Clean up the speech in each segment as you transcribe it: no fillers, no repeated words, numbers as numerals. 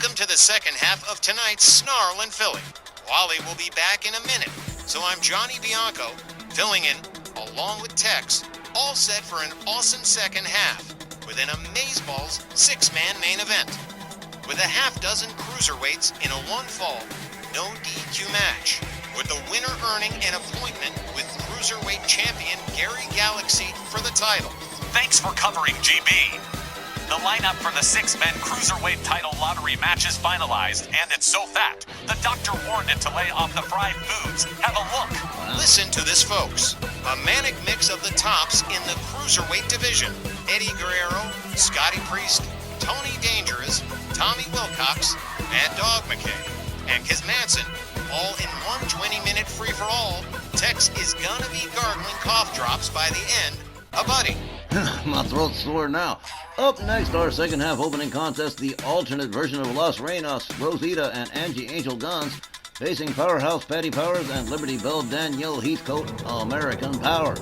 Welcome to the second half of tonight's Snarl and Philly. Wally will be back in a minute, so I'm Johnny Bianco, filling in, along with Tex, all set for an awesome second half, with an amazeballs six-man main event. With a half dozen cruiserweights in a one-fall, no DQ match, with the winner earning an appointment with cruiserweight champion Gary Galaxy for the title. Thanks for covering, GB. The lineup for the six-men cruiserweight title lottery match is finalized, and it's so fat, the doctor warned it to lay off the fried foods. Have a look. Listen to this, folks. A manic mix of the tops in the cruiserweight division. Eddie Guerrero, Scotty Priest, Tony Dangerous, Tommy Wilcox, Mad Dog McKay, and Kaz Manson, all in one 20-minute free-for-all. Tex is gonna be gargling cough drops by the end. A buddy. My throat's sore now. Up next, our second half opening contest, the alternate version of Los Reinos, Rosita and Angie Angel Guns, facing Powerhouse Patty Powers and Liberty Belle Danielle Heathcote, American Power.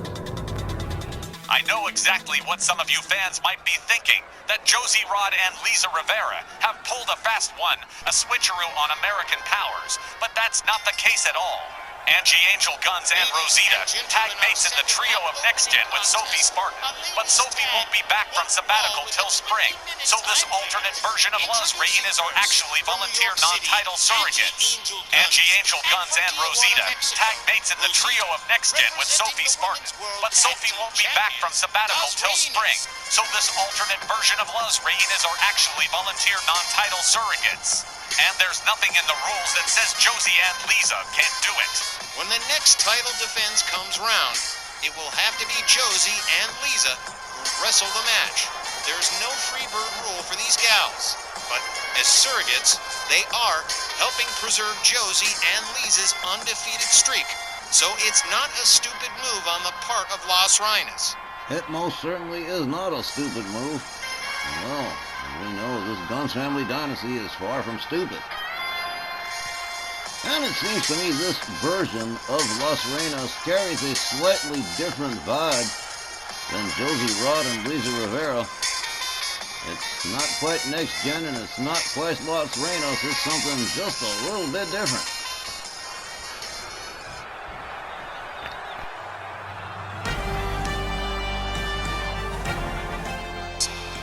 I know exactly what some of you fans might be thinking, that Josie Rod and Lisa Rivera have pulled a fast one, a switcheroo on American Powers, but that's not the case at all. Angie Angel Guns and Rosita tag mates in the trio of Next Gen with Sophie Spartan, but Sophie won't be back from sabbatical till spring, so this alternate version of Los Reinos are actually volunteer non-title surrogates. Angie Angel Guns and Rosita tag mates in the trio of Next Gen with Sophie Spartan, but Sophie won't be back from sabbatical till spring, so this alternate version of Los Reinos are actually volunteer non-title surrogates. And there's nothing in the rules that says Josie and Lisa can't do it. When the next title defense comes round, it will have to be Josie and Lisa who wrestle the match. There's no free bird rule for these gals, but as surrogates, they are helping preserve Josie and Lisa's undefeated streak. So it's not a stupid move on the part of Los Reinos. It most certainly is not a stupid move. No. We know this Guns family dynasty is far from stupid. And it seems to me this version of Los Reinos carries a slightly different vibe than Josie Rod and Lisa Rivera. It's not quite Next Gen and it's not quite Los Reinos. It's something just a little bit different.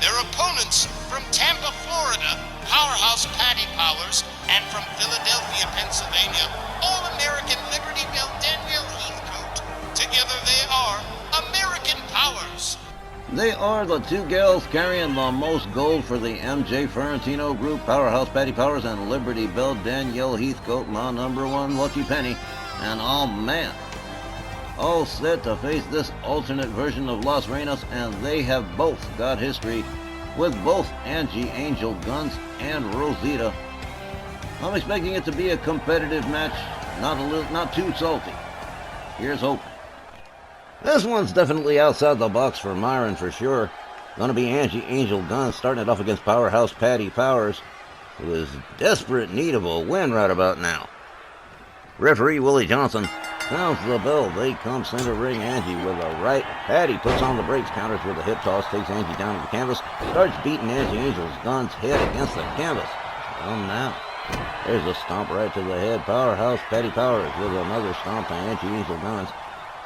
Their opponents from Tampa, Florida, Powerhouse Patty Powers, and from Philadelphia, Pennsylvania, All-American Liberty Belle Danielle Heathcote. Together they are American Powers. They are the two gals carrying the most gold for the MJ Ferrantino group, Powerhouse Patty Powers and Liberty Belle Danielle Heathcote, my number one lucky penny. And oh man, all set to face this alternate version of Los Reinos, and they have both got history with both Angie Angel Guns and Rosita. I'm expecting it to be a competitive match, not too salty. Here's hoping. This one's definitely outside the box for Myron for sure. Gonna be Angie Angel Guns starting it off against Powerhouse Patty Powers, who is desperate need of a win right about now. Referee Willie Johnson sounds the bell. They come center ring. Angie with a right. Patty puts on the brakes, counters with a hip toss, takes Angie down to the canvas, starts beating Angie Angel's Guns head against the canvas. Well, now, there's a stomp right to the head. Powerhouse Patty Powers with another stomp to Angie Angel Guns.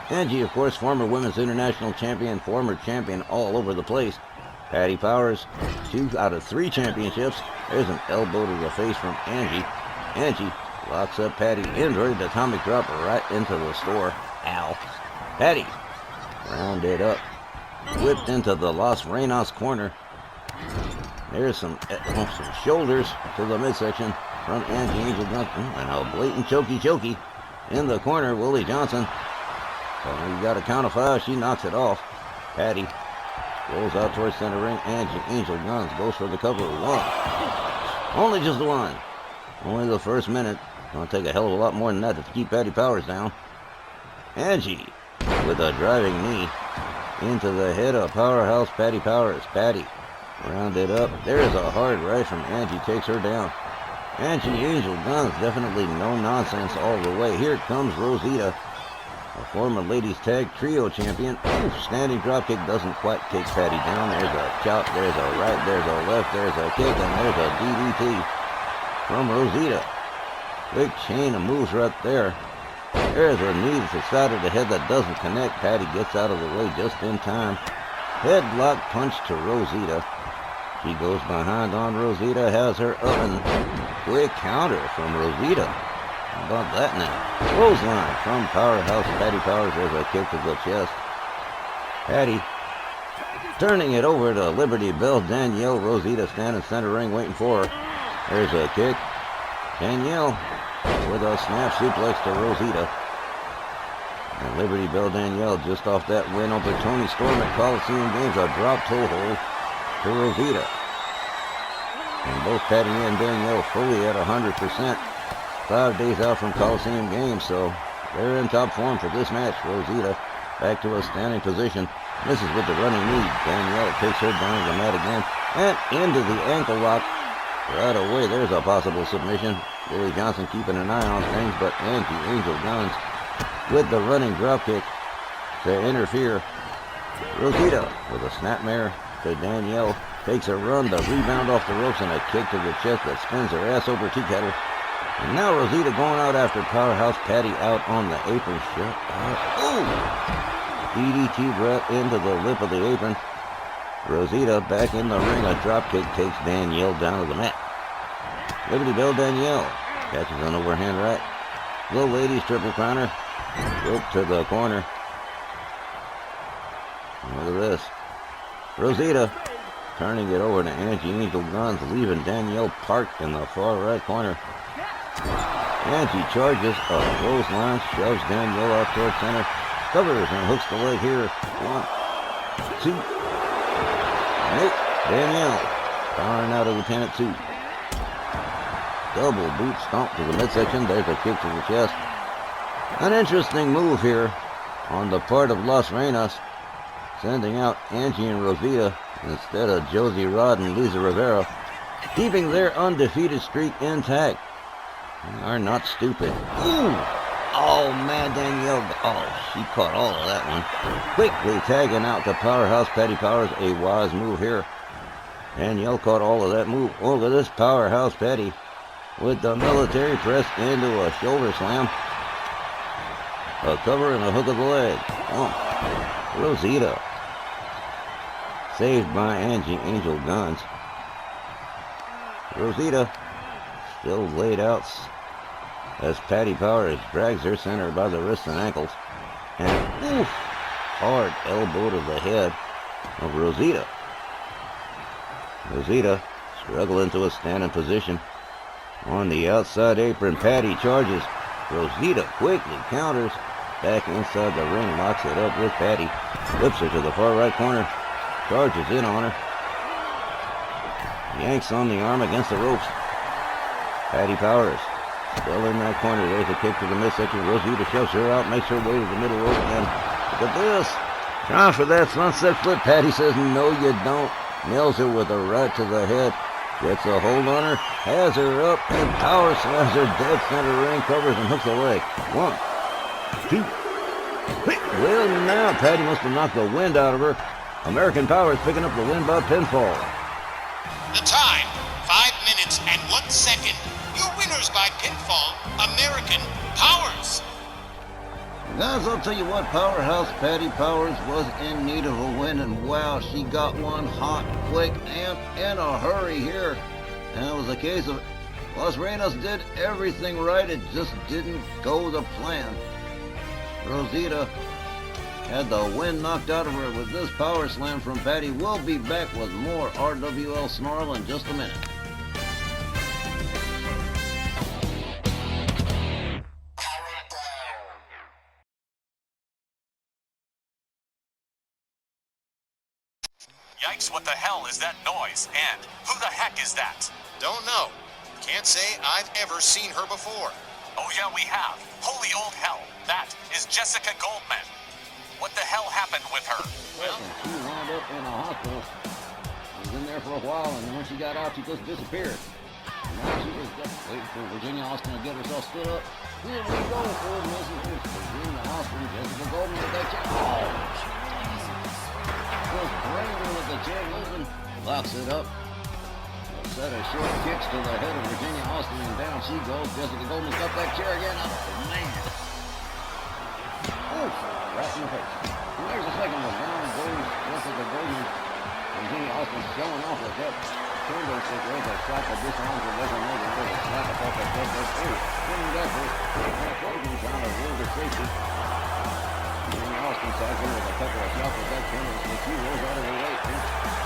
Angie, of course, former women's international champion, former champion all over the place. Patty Powers, 2 out of 3 championships. There's an elbow to the face from Angie. Angie locks up Patty in, ready to atomic drop right into the store. Ow. Patty rounded up, whipped into the Los Reinos corner. There's some shoulders to the midsection from Angie Angel Guns. And a blatant chokey in the corner. Willie Johnson. So you got a count of 5. She knocks it off. Patty rolls out towards center ring. Angie Angel Guns goes for the cover. 1. Only just 1. Only the first minute. Gonna take a hell of a lot more than that to keep Patty Powers down. Angie with a driving knee into the head of Powerhouse Patty Powers. Patty rounded up. There's a hard right from Angie. Takes her down. Angie Angel Guns, definitely no nonsense all the way. Here comes Rosita, a former ladies tag trio champion. Ooh, standing drop kick doesn't quite take Patty down. There's a chop, there's a right, there's a left, there's a kick, and there's a DDT. from Rosita. Quick chain of moves right there. There's a knee to the side of the head that doesn't connect. Patty gets out of the way just in time. Headlock punch to Rosita. She goes behind on Rosita, has her up, and quick counter from Rosita. How about that now? Clothesline from Powerhouse Patty Powers. There's a kick to the chest. Patty turning it over to Liberty Bell. Danielle. Rosita standing center ring waiting for her. There's a kick. Danielle with a snap suplex to Rosita. And Liberty Bell Danielle just off that win over Toni Storm at Coliseum Games. A drop toe hold to Rosita. And both Patty and Danielle fully at 100%. 5 days out from Coliseum Games, so they're in top form for this match. Rosita back to a standing position. Misses with the running knee. Danielle takes her down to the mat again. And into the ankle lock. Right away, there's a possible submission. Billy Johnson keeping an eye on things, but Angel Guns with the running dropkick to interfere. Rosita with a snapmare to Danielle. Takes a run, the rebound off the ropes, and a kick to the chest that spins her ass over Teakettle. And now Rosita going out after Powerhouse Patty out on the apron. Shut up. Ooh! DDT right into the lip of the apron. Rosita back in the ring. A dropkick takes Danielle down to the mat. Liberty Bell Danielle catches an overhand right. The ladies triple counter. Rope to the corner. Look at this. Rosita turning it over to Angie Angel Guns, leaving Danielle parked in the far right corner. Angie charges a clothesline, shoves Danielle out towards center, covers and hooks the leg here. 1, 2. Nope. Danielle powering out of the 10 at 2. Double boot stomp to the midsection. There's a kick to the chest. An interesting move here on the part of Las Reinas, sending out Angie and Rosita instead of Josie Rod and Lisa Rivera, keeping their undefeated streak intact. They are not stupid. Ooh! Oh, man, Danielle. Oh, she caught all of that one. Quickly tagging out the Powerhouse Patty Powers. A wise move here. Danielle caught all of that move. Oh, look at this Powerhouse Patty with the military press into a shoulder slam. A cover and a hook of the leg. Oh, Rosita. Saved by Angie Angel Guns. Rosita still laid out as Patty Powers drags her center by the wrists and ankles. And oof, hard elbow to the head of Rosita. Rosita struggling to a standing position. On the outside apron, Patty charges. Rosita quickly counters. Back inside the ring, locks it up with Patty. Flips her to the far right corner. Charges in on her. Yanks on the arm against the ropes. Patty Powers still in that corner. There's a kick to the midsection. Rosita shoves her out, makes her way to the middle rope, and look at this. Trying for that sunset flip. Patty says, no, you don't. Nails her with a right to the head. Gets a hold on her, has her up, and Power slams her dead center ring, covers and hooks the leg. 1, 2. Well, now Patty must have knocked the wind out of her. American Power is picking up the win by pinfall. The time, 5 minutes and 1 second. Your winners by pinfall, American Powers. Guys, I'll tell you what, Powerhouse Patty Powers was in need of a win, and wow, she got one hot, quick, and in a hurry here. And it was a case of Las Reinas did everything right, it just didn't go to plan. Rosita had the wind knocked out of her with this power slam from Patty. We'll be back with more RWL Snarl in just a minute. Yikes, what the hell is that noise? And who the heck is that? Don't know. Can't say I've ever seen her before. Oh yeah, we have. Holy old hell. That is Jessica Goldman. What the hell happened with her? Well, she wound up in a hospital. She was in there for a while, and when she got out, she just disappeared. And now she was just waiting for Virginia Austin to get herself stood up. Here we go, for Mrs. Virginia Austin, Jessica Goldman with that chair. Oh, Jesus. Just Brandon with the chair moving. Locks it up. set of short kicks to the head of Virginia Austin, and down she goes. Jessica Goldman's got that chair again. Oh, man. Oof, right in the face. And there's a second one. Down goes Jessica Goldman. Virginia Austin showing off with that candlestick. There's a slap of disarms or doesn't know that there's a slap across the head. That's two. Spinning Devils. Goldman trying to hold the safety. Virginia Austin tags in with a couple of shots with that candlestick. She rolls out of the way.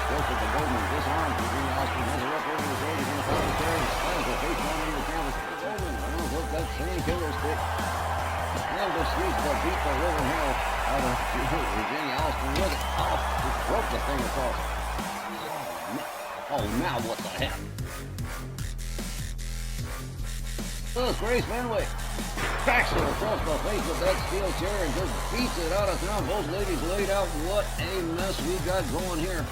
Jessica Goldman disarms Virginia Austin. Has her up over the shoulders in the front of the chair and slams her face down into the candlestick. Goldman runs up that same candlestick. And proceeds to beat the living hell out of Virginia Austin with it. Oh, just broke the thing across. Oh, now what the heck? Look, Grace Fenwick cracks her across the face with that steel chair and just beats it out of town. Both ladies laid out. What a mess we got going here.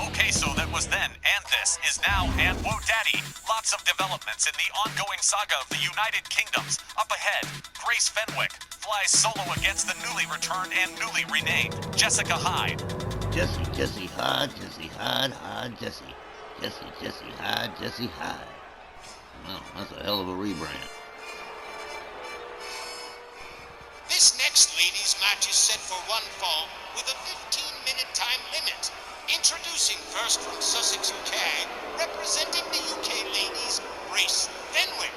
Okay, so that was then, and this is now, and whoa daddy. Lots of developments in the ongoing saga of the United Kingdoms. Up ahead, Grace Fenwick flies solo against the newly returned and newly renamed Jessica Hyde. Jessie Hyde, Jessie. Jessie Hyde. Well, that's a hell of a rebrand. This next ladies' match is set for one fall with a 15-minute time limit. Introducing first from Sussex, UK, representing the UK ladies, Grace Fenwick.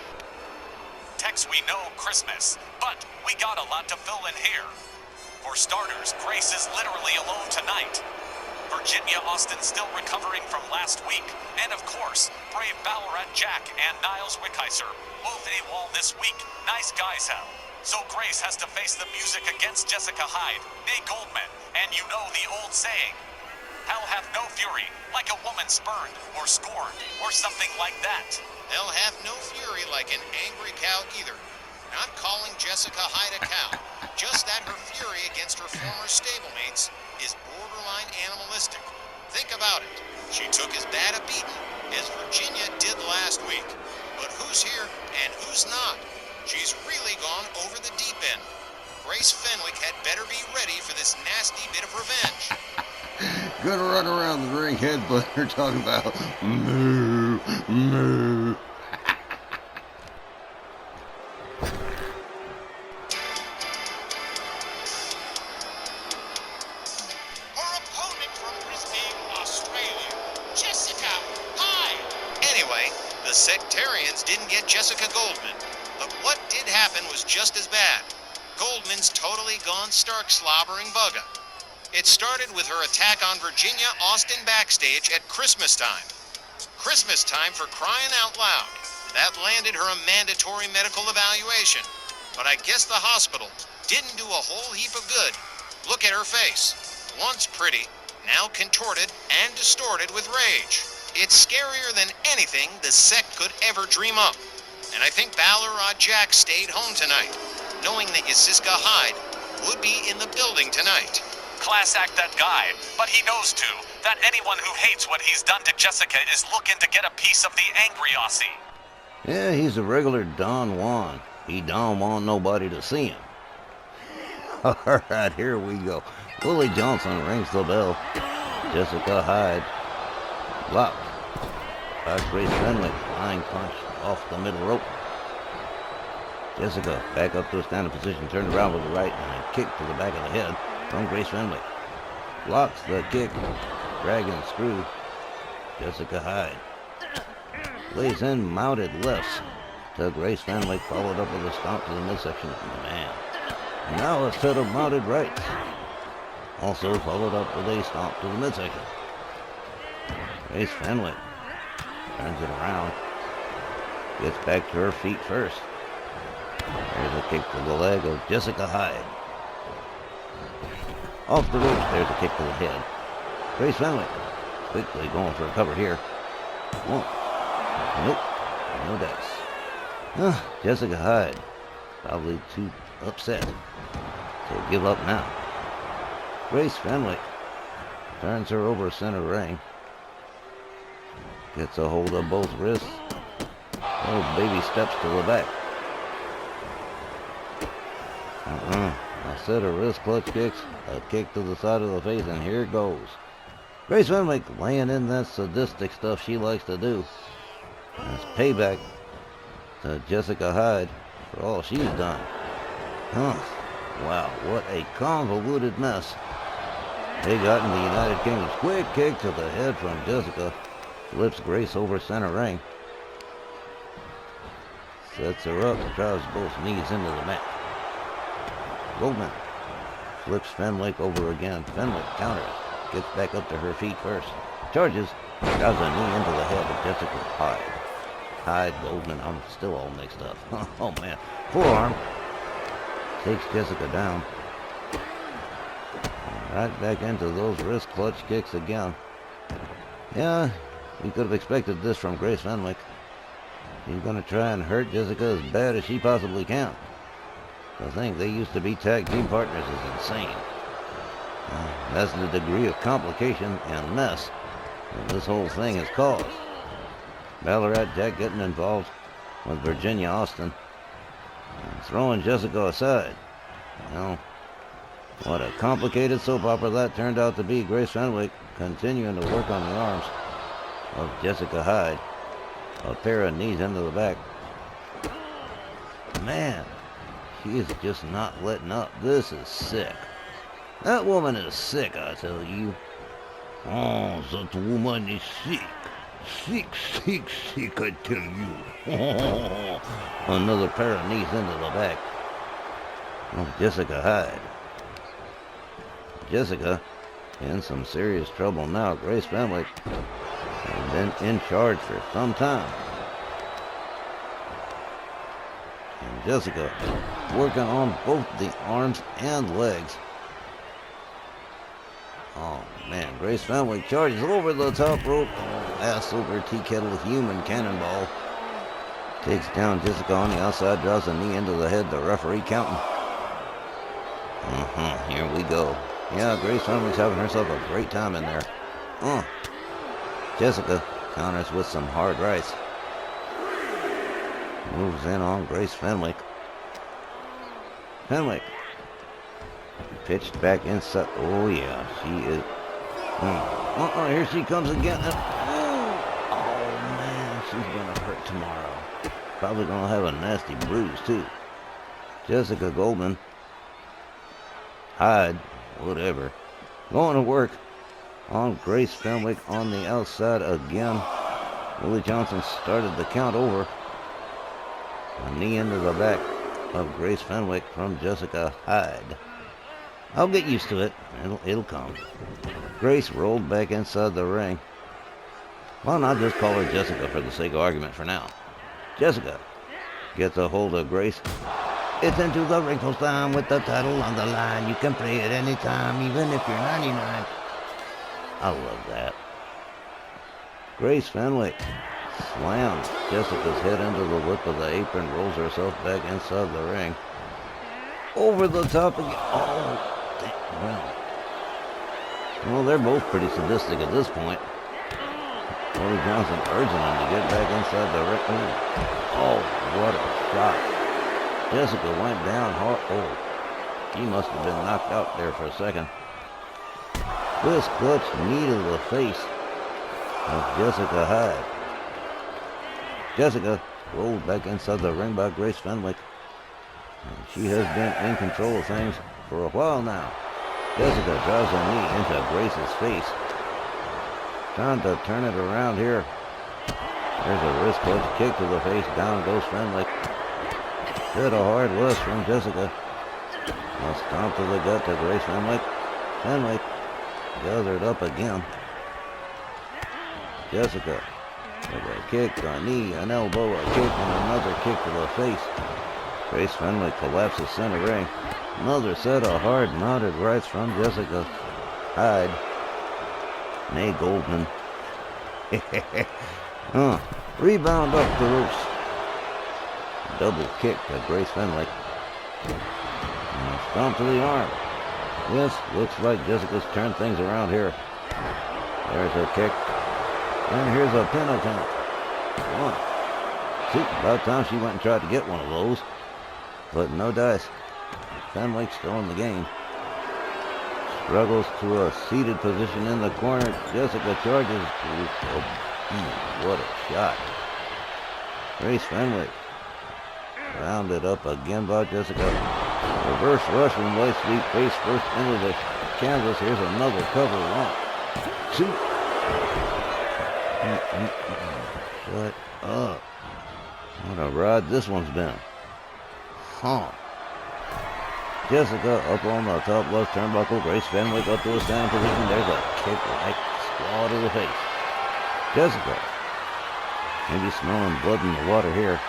Tex, we know Christmas, but we got a lot to fill in here. For starters, Grace is literally alone tonight. Virginia Austin still recovering from last week. And of course, brave Ballarat Jack and Niles Wickheiser, both AWOL this week. Nice guys, hell. So Grace has to face the music against Jessica Hyde, née Goldman, and you know the old saying, hell hath no fury, like a woman spurned or scorned, or something like that. They'll have no fury like an angry cow either. Not calling Jessica Hyde a cow, just that her fury against her former stablemates is borderline animalistic. Think about it. She took as bad a beating as Virginia did last week. But who's here and who's not? She's really gone over the deep end. Grace Fenwick had better be ready for this nasty bit of revenge. Gonna run around the ring headbutt. They're talking about moo, moo. Her opponent from Brisbane, Australia, Jessica Hyde. Anyway, the sectarians didn't get Jessica Goldman, but what did happen was just as bad. Goldman's totally gone stark slobbering bugger. It started with her attack on Virginia Austin backstage at Christmas time. Christmas time for crying out loud. That landed her a mandatory medical evaluation. But I guess the hospital didn't do a whole heap of good. Look at her face. Once pretty, now contorted and distorted with rage. It's scarier than anything the sect could ever dream up. And I think Ballarat Jack stayed home tonight, knowing that Jessica Hyde would be in the building tonight. Class act that guy, but he knows too that anyone who hates what he's done to Jessica is looking to get a piece of the angry Aussie. Yeah, he's a regular Don Juan. He don't want nobody to see him. All right, here we go. Willie Johnson rings the bell. Jessica Hyde blocked by Grace Fenwick. Flying punch off the middle rope. Jessica back up to a standing position, turned around with the right and a kick to the back of the head from Grace Fenwick. Blocks the kick. Dragon screw. Jessica Hyde lays in mounted lefts to Grace Fenwick, followed up with a stomp to the midsection. Man. Now a set of mounted rights. Also followed up with a stomp to the midsection. Grace Fenwick turns it around. Gets back to her feet first. There's a kick to the leg of Jessica Hyde. Off the ropes, there's a kick to the head. Grace Fenwick quickly going for a cover here. One. Nope. No dice. Jessica Hyde probably too upset to give up now. Grace Fenwick turns her over center ring. Gets a hold of both wrists. Oh, baby steps to the back. A set of wrist clutch kicks, a kick to the side of the face, and here goes. Grace Fenwick laying in that sadistic stuff she likes to do. That's payback to Jessica Hyde for all she's done. Huh. Wow, what a convoluted mess. They got in the United Kingdom's quick kick to the head from Jessica. Flips Grace over center ring. Sets her up, drives both knees into the mat. Goldman flips Fenwick over again. Fenwick counters. Gets back up to her feet first. Charges. Drives a knee into the head of Jessica Hyde. Hyde, Goldman, I'm still all mixed up. Oh man. Forearm. Takes Jessica down. Right back into those wrist clutch kicks again. Yeah, you could have expected this from Grace Fenwick. She's going to try and hurt Jessica as bad as she possibly can. To think they used to be tag team partners is insane. That's the degree of complication and mess that this whole thing has caused. Ballarat Jack getting involved with Virginia Austin and throwing Jessica aside. Well, what a complicated soap opera that turned out to be. Grace Fenwick continuing to work on the arms of Jessica Hyde. A pair of knees into the back. Man, she is just not letting up. This is sick. That woman is sick, I tell you. Oh, that woman is sick. Sick, sick, sick, I tell you. Another pair of knees into the back. Oh, Jessica Hyde. Jessica in some serious trouble now. Grace Fenwick has been in charge for some time. And Jessica working on both the arms and legs. Oh man, Grace Fenwick charges over the top rope. Ass over tea kettle human cannonball. Takes down Jessica on the outside, draws a knee into the head, the referee counting. Here we go. Yeah, Grace Fenwick's having herself a great time in there. Jessica counters with some hard rights. Moves in on Grace Fenwick. Fenwick. Pitched back inside. Oh yeah, she is. Here she comes again. Oh man, she's gonna hurt tomorrow. Probably gonna have a nasty bruise too. Jessica Goldman. Hyde. Whatever. Going to work on Grace Fenwick on the outside again. Willie Johnson started the count over. A knee into the back of Grace Fenwick from Jessica Hyde. I'll get used to it. It'll come. Grace rolled back inside the ring. Why not just call her Jessica for the sake of argument for now? Jessica gets a hold of Grace. It's into the ring post time with the title on the line. You can play it anytime, even if you're 99. I love that. Grace Fenwick slams Jessica's head into the lip of the apron, rolls herself back inside the ring. Over the top again. Oh, well, they're both pretty sadistic at this point. Willie Johnson urging him to get back inside the ring. Oh, what a shot. Jessica went down hard. Oh, she must have been knocked out there for a second. This clutch knee to the face of Jessica Hyde. Jessica rolled back inside the ring by Grace Fenwick. And she has been in control of things for a while now. Jessica drives a knee into Grace's face. Trying to turn it around here. There's a wrist clutch kick to the face. Down goes Fenwick. Hit a hard left from Jessica. A stomp to the gut to Grace Fenwick. Fenwick gathered up again. Jessica with a kick, a knee, an elbow, a kick, and another kick to the face. Grace Fenwick collapses center ring. Another set of hard mounted rights from Jessica Hyde. Nay Goldman. Rebound up the ropes. Double kick to Grace Fenwick. And a stomp to the arm. Yes, looks like Jessica's turned things around here. There's her kick. And here's a pin attempt. One. See, about time she went and tried to get one of those. But no dice. Fenwick's still in the game. struggles to a seated position in the corner. Jessica charges. What a shot. Grace Fenwick rounded up again by Jessica. Reverse rush from White Sweep face first into the canvas. Here's another cover. 1, 2. Shut up. What a ride this one's been. Jessica up on the top left turnbuckle. Grace Fenwick up to a standing position. There's a kick right squaw to the face. Jessica maybe smelling blood in the water here.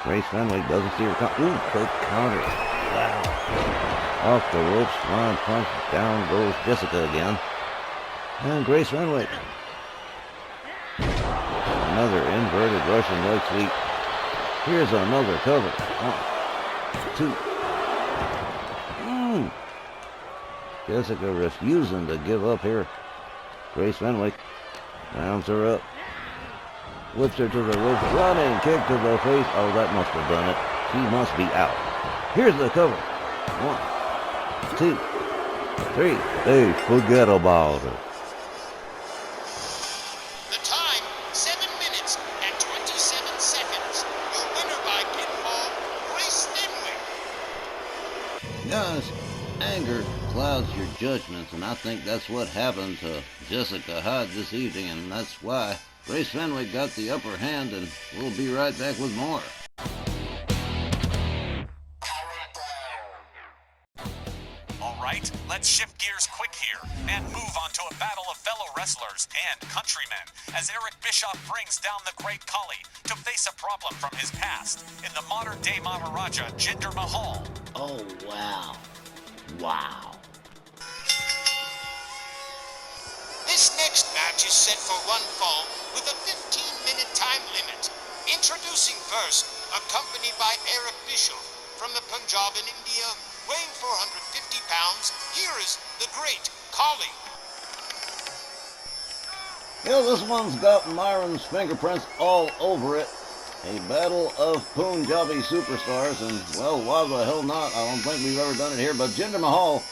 Grace Fenwick doesn't see her come. Ooh, quick counter. Wow. Off the ropes, flying punch. Down goes Jessica again. And Grace Fenwick. Another inverted Russian leg sweep. Here's another cover. 1, 2. Jessica refusing to give up here. Grace Fenwick rounds her up. Whips her to the ropes. Running kick to the face. Oh, that must have done it. She must be out. Here's the cover. 1, 2, 3. Hey, forget about it. The time, 7 minutes and 27 seconds. Your winner by pinfall, Grace Fenwick. Guys, anger clouds your judgments, and I think that's what happened to Jessica Hyde this evening, and that's why Grace Fenwick got the upper hand, and we'll be right back with more. Alright, let's shift gears quick here and move on to a battle of fellow wrestlers and countrymen as Eric Bischoff brings down the Great Khali to face a problem from his past in the modern-day Maharaja Jinder Mahal. Oh, wow. Wow. This next match is set for one fall with a 15-minute time limit. Introducing first, accompanied by Eric Bischoff from the Punjab in India, weighing 450 pounds, here is the Great Khali. Yeah, this one's got Myron's fingerprints all over it. A battle of Punjabi superstars, and, well, why the hell not? I don't think we've ever done it here, but Jinder Mahal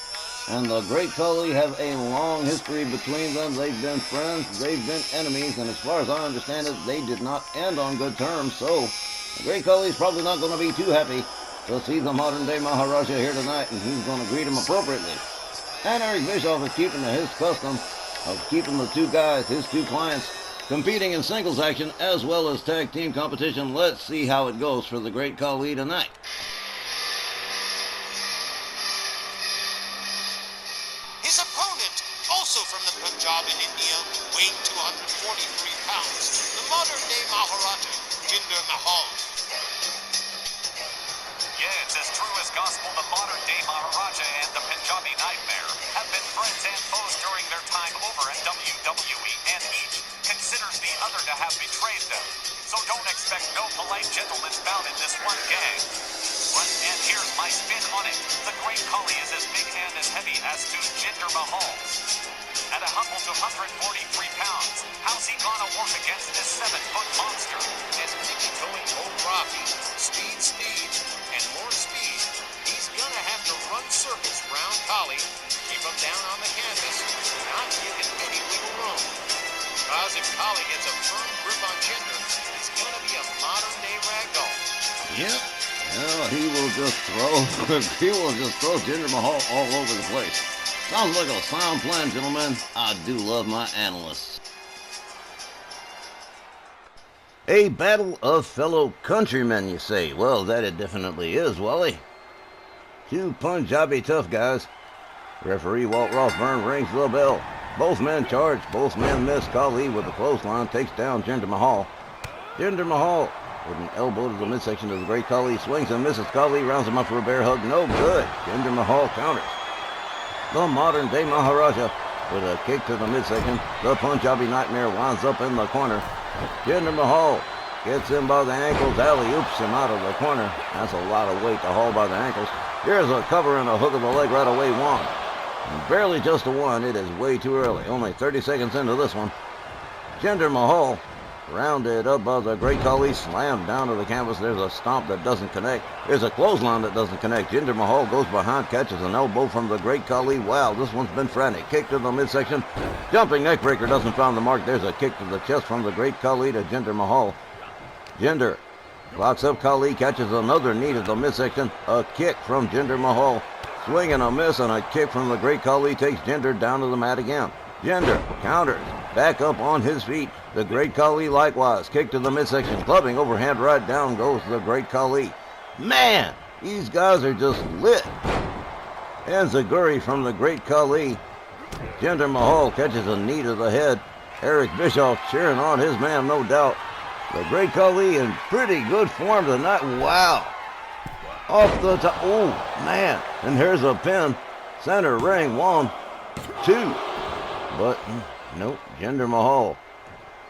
and the Great Khali have a long history between them. They've been friends, they've been enemies, and as far as I understand it, they did not end on good terms, so the Great Khali's probably not going to be too happy to see the modern-day Maharaja here tonight, and he's going to greet him appropriately. And Eric Bischoff is keeping to his custom of keeping the two guys, his two clients, competing in singles action as well as tag team competition. Let's see how it goes for the Great Khali tonight. His opponent, also from the Punjab in India, weighing 243 pounds, the modern-day Maharaja, Jinder Mahal. Yeah, it's as true as gospel. The modern-day Maharaja and the Punjabi Nightmare have been friends and foes during their time over at WWE, and each considers the other to have betrayed them. So don't expect no polite gentleman's bout in this one gang. And here's my spin on it. The Great Khali is as big and as heavy as to Jinder Mahal. At a humble 243 pounds, how's he gonna work against this 7-foot monster? As Mickey Towing old Rocky, speed, and more speed, he's gonna have to run circles round Khali, keep him down on the canvas, not give him any wiggle room. Because if Khali gets a firm grip on Jinder, he's gonna be a modern-day ragdoll. Yep. Well, he will just throw Jinder Mahal all over the place. Sounds like a sound plan, gentlemen. I do love my analysts. A battle of fellow countrymen, you say? Well, that it definitely is, Wally. Two Punjabi tough guys. Referee Walt Rothburn rings the bell. Both men charge, both men miss. Khali with a clothesline takes down Jinder Mahal. Jinder Mahal with an elbow to the midsection of the Great Khali swings and misses. Khali rounds him up for a bear hug. No good. Jinder Mahal counters. The modern-day Maharaja with a kick to the midsection. The Punjabi Nightmare winds up in the corner. Jinder Mahal gets him by the ankles. Alley-oops him out of the corner. That's a lot of weight to haul by the ankles. Here's a cover and a hook of the leg right away. One. And barely just a one. It is way too early. Only 30 seconds into this one. Jinder Mahal Rounded up by the Great Khali, slammed down to the canvas. There's a stomp that doesn't connect. There's a clothesline that doesn't connect. Jinder Mahal goes behind, catches an elbow from the Great Khali. Wow, this one's been frantic. Kick to the midsection. Jumping neckbreaker doesn't find the mark. There's a kick to the chest from the Great Khali to Jinder Mahal. Jinder locks up Khali, catches another knee to the midsection. A kick from Jinder Mahal. Swing and a miss, and a kick from the Great Khali takes Jinder down to the mat again. Jinder counters, back up on his feet. The Great Khali likewise, kick to the midsection, clubbing overhand right, down goes the Great Khali. Man, these guys are just lit. Enziguri from the Great Khali. Jinder Mahal catches a knee to the head. Eric Bischoff cheering on his man, no doubt. The Great Khali in pretty good form tonight. Wow. Off the top. Oh, man. And here's a pin. Center ring. 1, 2. But, nope. Jinder Mahal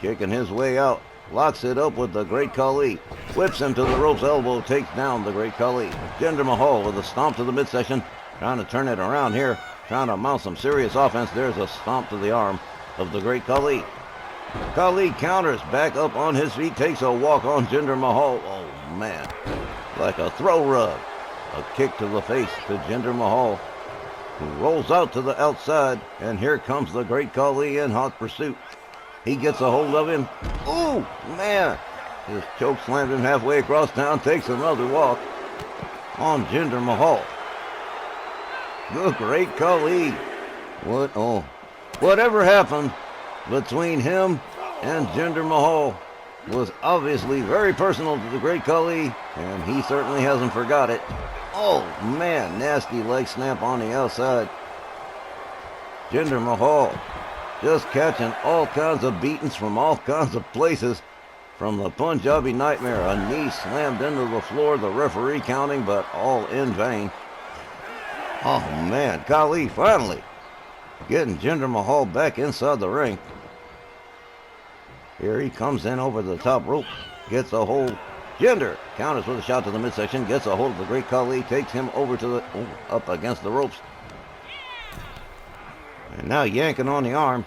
kicking his way out. Locks it up with the Great Khali. Whips him to the ropes. Elbow takes down the Great Khali. Jinder Mahal with a stomp to the midsection. Trying to turn it around here. Trying to mount some serious offense. There's a stomp to the arm of the Great Khali. Khali counters, back up on his feet, takes a walk on Jinder Mahal. Oh, man. Like a throw rug. A kick to the face to Jinder Mahal, who rolls out to the outside, and here comes the Great Khali in hot pursuit. He gets a hold of him. Ooh, man. Just choke slammed him halfway across town, takes another walk on Jinder Mahal. The Great Khali. Whatever happened between him and Jinder Mahal was obviously very personal to the Great Khali, and he certainly hasn't forgot it. Oh, man, nasty leg snap on the outside. Jinder Mahal just catching all kinds of beatings from all kinds of places from the Punjabi Nightmare. A knee slammed into the floor, the referee counting, but all in vain. Oh, man, Khali finally getting Jinder Mahal back inside the ring. Here he comes in over the top rope, gets a hold. Jinder counters with a shot to the midsection, gets a hold of the Great Khali, takes him over to the up against the ropes. And now yanking on the arm.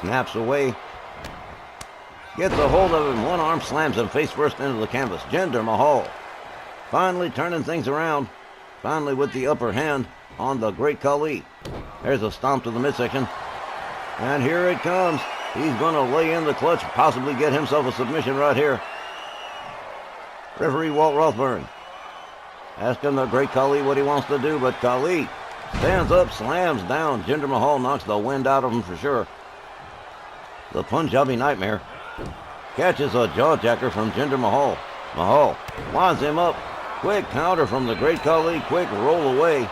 Snaps away. Gets a hold of him, one arm slams him face first into the canvas. Jinder Mahal finally turning things around. Finally with the upper hand on the Great Khali. There's a stomp to the midsection. And here it comes. He's going to lay in the clutch, possibly get himself a submission right here. Referee Walt Rothburn asking the Great Khali what he wants to do, but Khali stands up, slams down. Jinder Mahal knocks the wind out of him for sure. The Punjabi Nightmare catches a jawjacker from Jinder Mahal. Mahal winds him up. Quick counter from the Great Khali. Quick roll away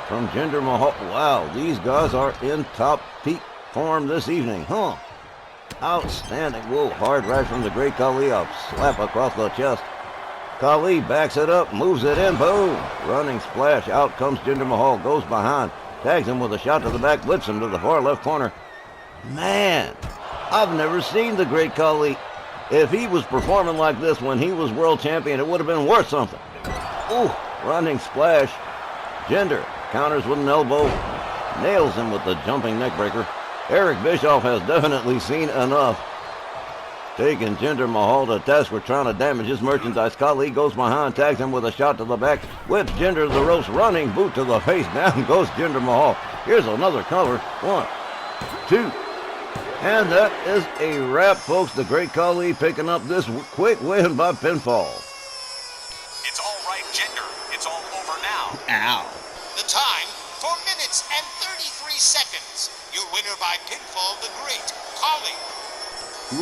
from Jinder Mahal. Wow, these guys are in top peak form this evening, huh? Outstanding. Whoa, hard right from the Great Khali. A slap across the chest. Khali backs it up, moves it in, boom. Running splash. Out comes Jinder Mahal. Goes behind. Tags him with a shot to the back. Whips him to the far left corner. Man, I've never seen the Great Khali. If he was performing like this when he was world champion, it would have been worth something. Ooh, running splash. Jinder counters with an elbow. Nails him with the jumping neckbreaker. Eric Bischoff has definitely seen enough. Taking Jinder Mahal to task for trying to damage his merchandise. Khali goes behind, tags him with a shot to the back, whips Jinder to the ropes, running boot to the face. Down goes Jinder Mahal. Here's another cover. 1, 2. And that is a wrap, folks. The Great Khali picking up this quick win by pinfall. It's all right, Jinder. It's all over now. Ow. The time, 4 minutes and 33 seconds. Your winner by pinfall, the Great Khali.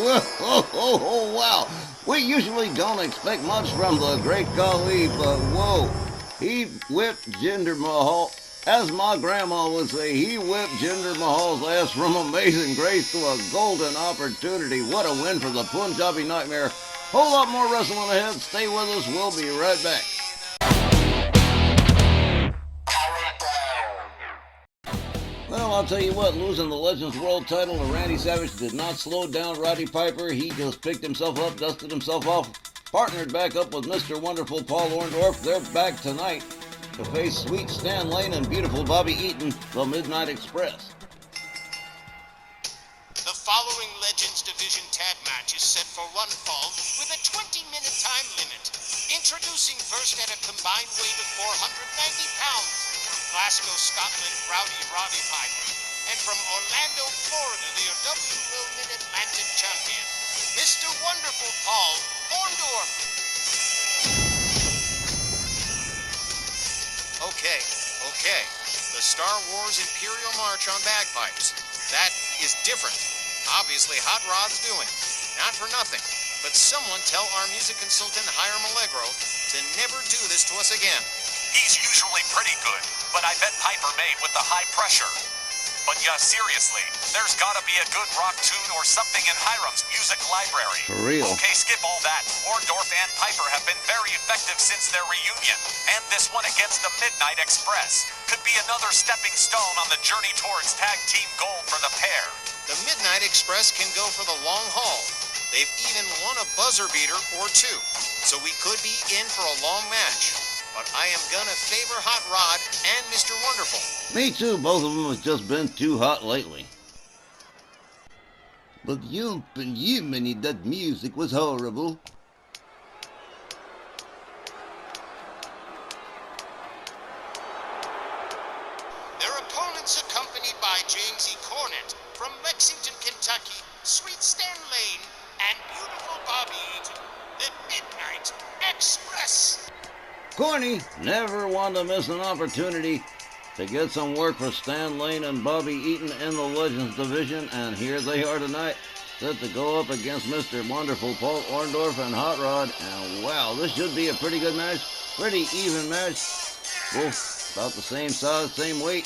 Whoa, wow. We usually don't expect much from the Great Khali, but whoa. He whipped Jinder Mahal. As my grandma would say, he whipped Jinder Mahal's ass from amazing grace to a golden opportunity. What a win for the Punjabi Nightmare. Whole lot more wrestling ahead. Stay with us. We'll be right back. Well, I'll tell you what, losing the Legends World title to Randy Savage did not slow down Roddy Piper. He just picked himself up, dusted himself off, partnered back up with Mr. Wonderful Paul Orndorff. They're back tonight to face Sweet Stan Lane and beautiful Bobby Eaton, the Midnight Express. The following legends defeat Division tag match is set for one fall with a 20-minute time limit. Introducing first at a combined weight of 490 pounds, from Glasgow, Scotland, Rowdy Roddy Piper, and from Orlando, Florida, the WWO Mid-Atlantic Champion, Mr. Wonderful Paul Orndorff. Okay. The Star Wars Imperial March on bagpipes. That is different. Obviously, Hot Rod's doing. Not for nothing. But someone tell our music consultant Hiram Allegro to never do this to us again. He's usually pretty good, but I bet Piper may with the high pressure. But yeah, seriously, there's gotta be a good rock tune or something in Hiram's music library. For real. Okay, skip all that. Orndorff and Piper have been very effective since their reunion. And this one against the Midnight Express could be another stepping stone on the journey towards tag team gold for the pair. The Midnight Express can go for the long haul. They've even won a buzzer beater or two, so we could be in for a long match. But I am gonna favor Hot Rod and Mr. Wonderful. Me too. Both of them have just been too hot lately. But you believe me, that music was horrible. Their opponents accompanied by James E. Cornett from Lexington, Kentucky, Sweet Stan Lane, and beautiful Bobby Eaton, the Midnight Express. Corny never wanted to miss an opportunity to get some work for Stan Lane and Bobby Eaton in the Legends division, and here they are tonight, set to go up against Mr. Wonderful Paul Orndorff and Hot Rod. And wow, this should be a pretty good match, pretty even match. Both about the same size, same weight,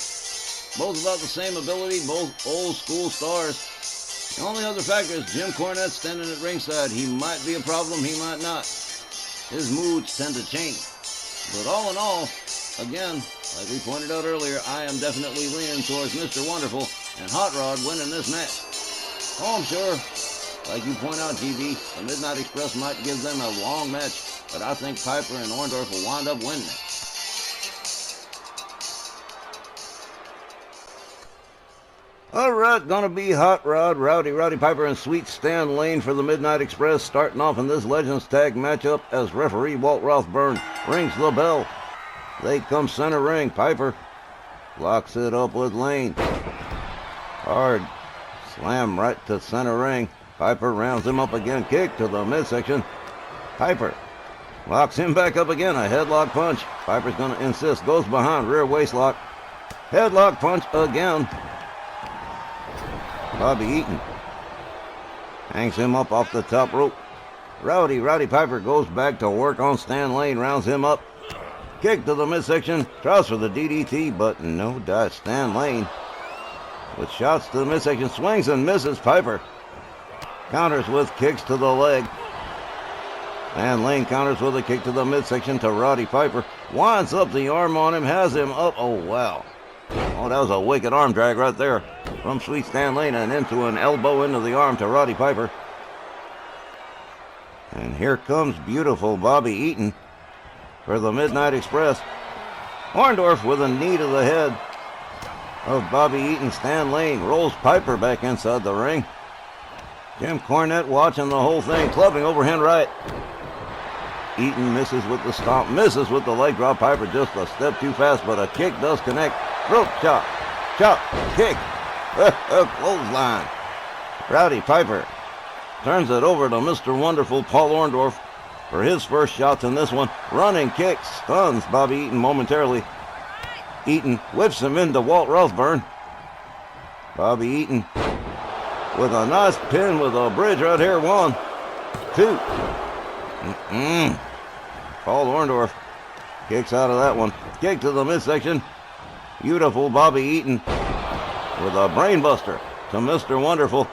both about the same ability, both old school stars. The only other factor is Jim Cornette standing at ringside. He might be a problem, he might not. His moods tend to change. But all in all, again, like we pointed out earlier, I am definitely leaning towards Mr. Wonderful and Hot Rod winning this match. Oh, I'm sure, like you point out, GB, the Midnight Express might give them a long match, but I think Piper and Orndorff will wind up winning it. All right, gonna be Hot Rod, Rowdy Roddy Piper, and Sweet Stan Lane for the Midnight Express, starting off in this Legends tag matchup as referee Walt Rothburn rings the bell. They come center ring. Piper locks it up with Lane. Hard slam right to center ring. Piper rounds him up again. Kick to the midsection. Piper locks him back up again. A headlock punch. Piper's gonna insist. Goes behind. Rear waistlock. Headlock punch again. Bobby Eaton hangs him up off the top rope. Rowdy Piper goes back to work on Stan Lane, rounds him up. Kick to the midsection, tries for the DDT, but no dice. Stan Lane with shots to the midsection, swings and misses. Piper counters with kicks to the leg. Stan Lane counters with a kick to the midsection to Roddy Piper. Winds up the arm on him, has him up. Oh, wow. Oh, that was a wicked arm drag right there from Sweet Stan Lane and into an elbow into the arm to Roddy Piper. And here comes beautiful Bobby Eaton for the Midnight Express. Orndorff with a knee to the head of Bobby Eaton. Stan Lane rolls Piper back inside the ring. Jim Cornette watching the whole thing, clubbing overhand right. Eaton misses with the stomp, misses with the leg drop. Piper just a step too fast, but a kick does connect. Rope chop, kick, clothesline. Rowdy Piper turns it over to Mr. Wonderful Paul Orndorff for his first shots in this one. Running kick stuns Bobby Eaton momentarily. Eaton whips him into Walt Rothburn. Bobby Eaton with a nice pin with a bridge right here. 1, 2. Paul Orndorff kicks out of that one. Kick to the midsection. Beautiful Bobby Eaton with a brainbuster to Mr. Wonderful.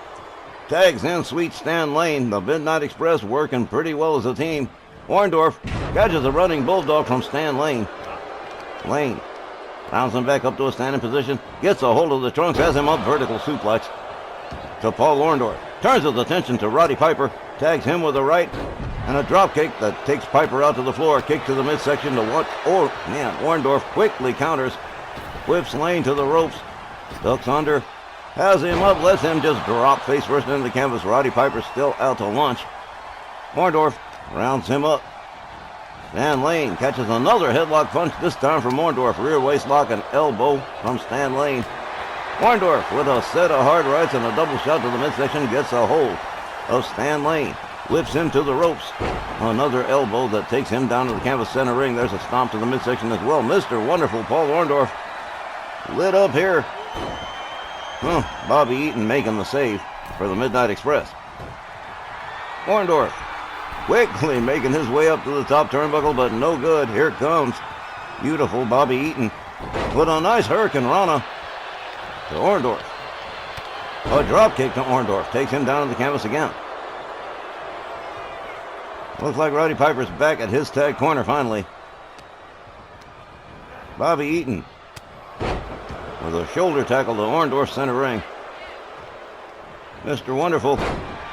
Tags in Sweet Stan Lane. The Midnight Express working pretty well as a team. Orndorff catches a running bulldog from Stan Lane. Lane rounds him back up to a standing position. Gets a hold of the trunks. Has him up vertical suplex to Paul Orndorff. Turns his attention to Roddy Piper. Tags him with a right and a drop kick that takes Piper out to the floor. Kick to the midsection to what? Oh, man. Orndorff quickly counters. Whips Lane to the ropes. Ducks under. Has him up, lets him just drop face first into the canvas. Roddy Piper still out to lunch. Orndorff rounds him up. Stan Lane catches another headlock punch, this time from Orndorff. Rear waist lock and elbow from Stan Lane. Orndorff with a set of hard rights and a double shot to the midsection gets a hold of Stan Lane. Whips him to the ropes. Another elbow that takes him down to the canvas center ring. There's a stomp to the midsection as well. Mr. Wonderful Paul Orndorff lit up here. Bobby Eaton making the save for the Midnight Express. Orndorff quickly making his way up to the top turnbuckle, but no good. Here comes beautiful Bobby Eaton with a nice Hurricane Rana to Orndorff. A drop kick to Orndorff takes him down to the canvas again. Looks like Roddy Piper's back at his tag corner finally. Bobby Eaton with a shoulder tackle to Orndorff center ring. Mr. Wonderful